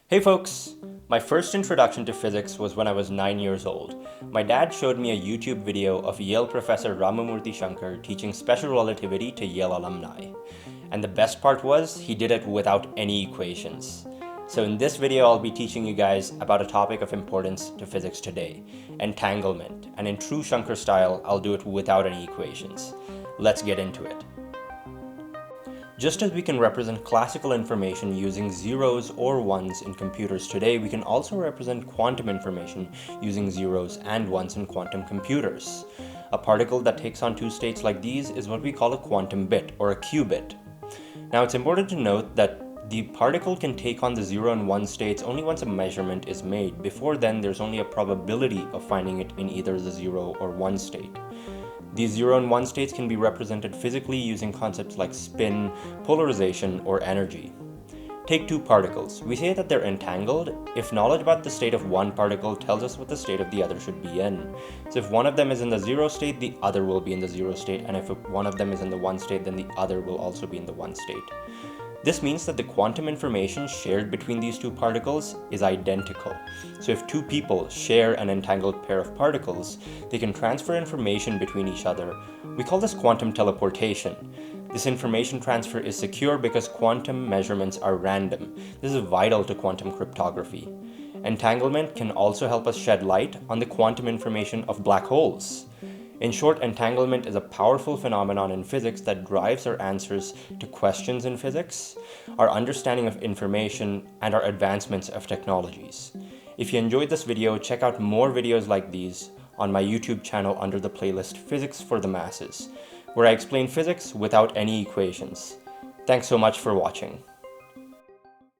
Hey folks! My first introduction to physics was when I was 9 years old. My dad showed me a YouTube video of Yale Professor Ramamurti Shankar teaching special relativity to Yale alumni. And the best part was, he did it without any equations. So in this video, I'll be teaching you guys about a topic of importance to physics today, entanglement. And in true Shankar style, I'll do it without any equations. Let's get into it. Just as we can represent classical information using zeros or ones in computers today, we can also represent quantum information using zeros and ones in quantum computers. A particle that takes on two states like these is what we call a quantum bit or a qubit. Now it's important to note that the particle can take on the 0 and 1 states only once a measurement is made. Before then, there's only a probability of finding it in either the 0 or 1 state. These 0 and 1 states can be represented physically using concepts like spin, polarization, or energy. Take two particles. We say that they're entangled if knowledge about the state of one particle tells us what the state of the other should be in. So if one of them is in the 0 state, the other will be in the 0 state, and if one of them is in the 1 state, then the other will also be in the 1 state. This means that the quantum information shared between these two particles is identical. So if two people share an entangled pair of particles, they can transfer information between each other. We call this quantum teleportation. This information transfer is secure because quantum measurements are random. This is vital to quantum cryptography. Entanglement can also help us shed light on the quantum information of black holes. In short, entanglement is a powerful phenomenon in physics that drives our answers to questions in physics, our understanding of information, and our advancements of technologies. If you enjoyed this video, check out more videos like these on my YouTube channel under the playlist Physics for the Masses, where I explain physics without any equations. Thanks so much for watching.